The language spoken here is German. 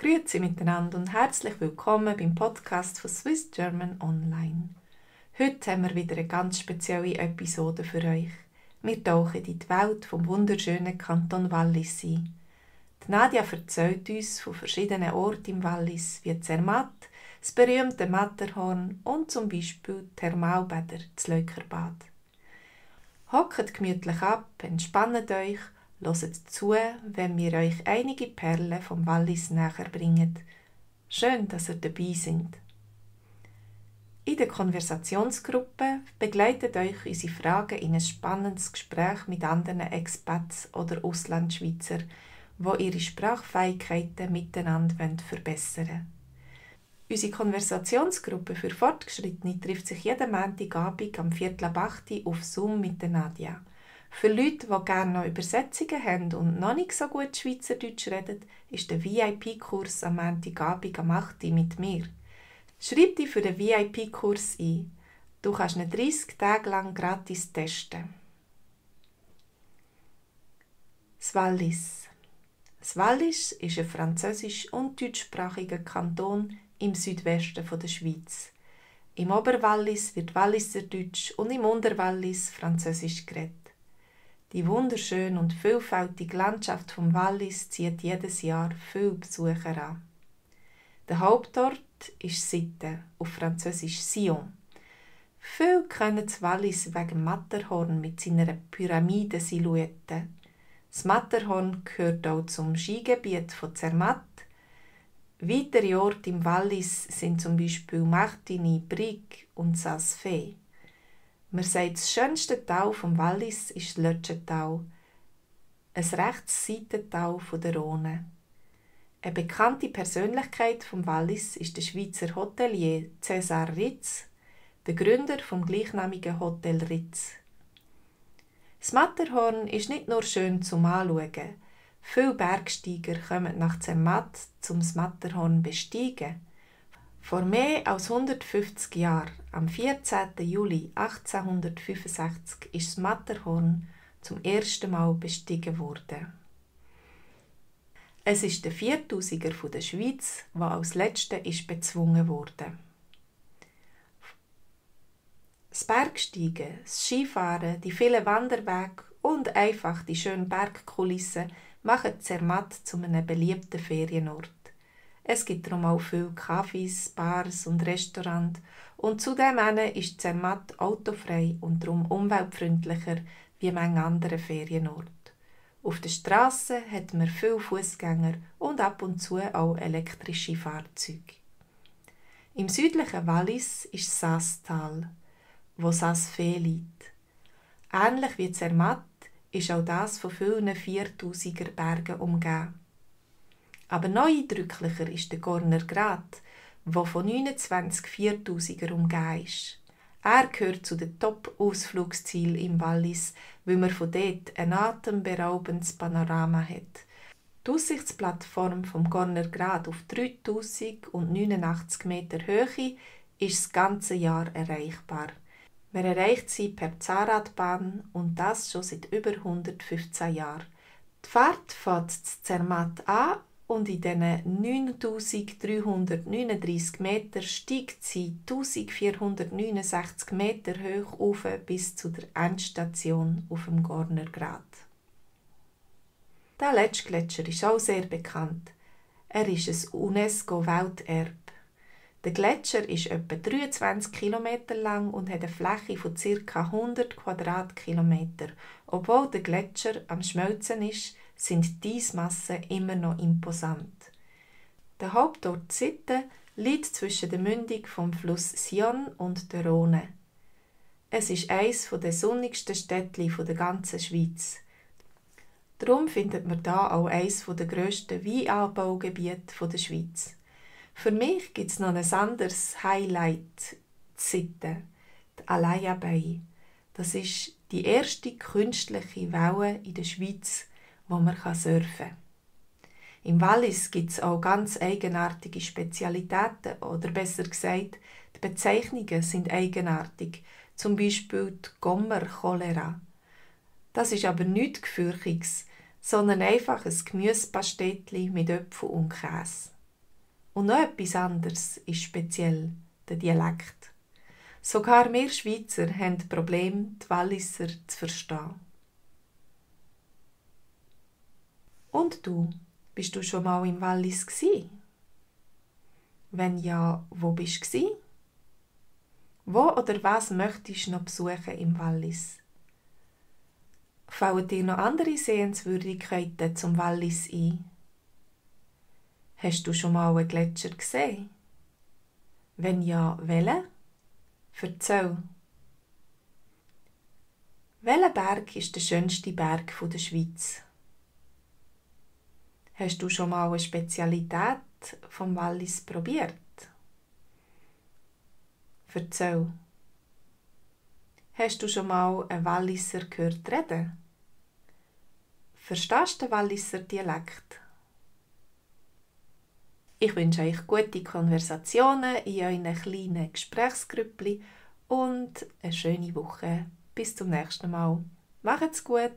Grüezi miteinander und herzlich willkommen beim Podcast von Swiss German Online. Heute haben wir wieder eine ganz spezielle Episode für euch. Wir tauchen in die Welt vom wunderschönen Kanton Wallis ein. Die Nadia erzählt uns von verschiedenen Orten im Wallis, wie Zermatt, das berühmte Matterhorn und zum Beispiel die Thermalbäder, das Leukerbad. Hockt gemütlich ab, entspannt euch, hört zu, wenn wir euch einige Perlen vom Wallis näher bringen. Schön, dass ihr dabei seid. In der Konversationsgruppe begleitet euch unsere Fragen in ein spannendes Gespräch mit anderen Expats oder Auslandschweizer, die ihre Sprachfähigkeiten miteinander verbessern wollen. Unsere Konversationsgruppe für Fortgeschrittene trifft sich jeden Montagabend am 7:45 auf Zoom mit der Nadia. Für Leute, die gerne noch Übersetzungen haben und noch nicht so gut Schweizerdeutsch reden, ist der VIP-Kurs am Montagabend am 8 Uhr mit mir. Schreib dich für den VIP-Kurs ein. Du kannst ihn 30 Tage lang gratis testen. Das Wallis. Das Wallis ist ein französisch- und deutschsprachiger Kanton im Südwesten der Schweiz. Im Oberwallis wird Walliserdeutsch und im Unterwallis Französisch geredet. Die wunderschöne und vielfältige Landschaft vom Wallis zieht jedes Jahr viele Besucher an. Der Hauptort ist Sitten, auf Französisch Sion. Viele kennen das Wallis wegen dem Matterhorn mit seiner Pyramidensilhouette. Das Matterhorn gehört auch zum Skigebiet von Zermatt. Weitere Orte im Wallis sind zum Beispiel Martigny, Brig und Saas-Fee. Man sagt, das schönste Tal vom Wallis ist das Lötschental, ein rechtes Seitental der Rhone. Eine bekannte Persönlichkeit vom Wallis ist der Schweizer Hotelier César Ritz, der Gründer vom gleichnamigen Hotel Ritz. Das Matterhorn ist nicht nur schön zum Anschauen. Viele Bergsteiger kommen nach Zermatt, um das Matterhorn zu besteigen. Vor mehr als 150 Jahren, am 14. Juli 1865, ist das Matterhorn zum ersten Mal bestiegen worden. Es ist der 4000er der Schweiz, der als letzter bezwungen wurde. Das Bergsteigen, das Skifahren, die vielen Wanderwege und einfach die schönen Bergkulissen machen Zermatt zu einem beliebten Ferienort. Es gibt darum auch viele Cafés, Bars und Restaurants und zudem ist Zermatt autofrei und darum umweltfreundlicher wie manche andere Ferienorte. Auf der Strasse hat man viele Fußgänger und ab und zu auch elektrische Fahrzeuge. Im südlichen Wallis ist das Saastal, wo Saas-Fee liegt. Ähnlich wie Zermatt ist auch das von vielen 4000er Bergen umgeben. Aber noch eindrücklicher ist der Gorner Grat, der von 29 4000er umgeben ist. Er gehört zu den Top-Ausflugszielen im Wallis, weil man von dort ein atemberaubendes Panorama hat. Die Aussichtsplattform vom Gorner Grat auf 3089 Meter Höhe ist das ganze Jahr erreichbar. Man erreicht sie per Zahnradbahn und das schon seit über 115 Jahren. Die Fahrt fährt in Zermatt an und in diesen 9339 Meter steigt sie 1469 Meter hoch auf bis zu der Endstation auf dem Gorner Grat. Der Letschgletscher ist auch sehr bekannt. Er ist ein UNESCO-Welterbe. Der Gletscher ist etwa 23 km lang und hat eine Fläche von ca. 100 Quadratkilometer. Obwohl der Gletscher am Schmelzen ist, sind die Eismassen immer noch imposant. Der Hauptort Sitten liegt zwischen der Mündung vom Fluss Sion und der Rhone. Es ist eines der sonnigsten Städtchen der ganzen Schweiz. Darum findet man hier auch eines der grössten Weinanbaugebiete der Schweiz. Für mich gibt es noch ein anderes Highlight, Sitten, die Alaya Bay. Das ist die erste künstliche Welle in der Schweiz, wo man surfen kann. Im Wallis gibt es auch ganz eigenartige Spezialitäten, oder besser gesagt, die Bezeichnungen sind eigenartig, zum Beispiel die Gommer-Cholera. Das ist aber nichts Gefürchiges, sondern einfach ein Gemüsepastetli mit Äpfel und Käse. Und noch etwas anderes ist speziell, der Dialekt. Sogar wir Schweizer haben Probleme, die Walliser zu verstehen. Und du, bist du schon mal im Wallis gsi? Wenn ja, wo bist du gsi? Wo oder was möchtest du noch besuchen im Wallis? Fallen dir noch andere Sehenswürdigkeiten zum Wallis ein? Hast du schon mal einen Gletscher gesehen? Wenn ja, welchen? Erzähl. Welcher Berg ist der schönste Berg der Schweiz? Hast du schon mal eine Spezialität vom Wallis probiert? Erzähl. Hast du schon mal einen Walliser gehört reden? Verstehst du den Walliser Dialekt? Ich wünsche euch gute Konversationen in euren kleinen Gesprächsgrüppli und eine schöne Woche. Bis zum nächsten Mal. Macht's gut!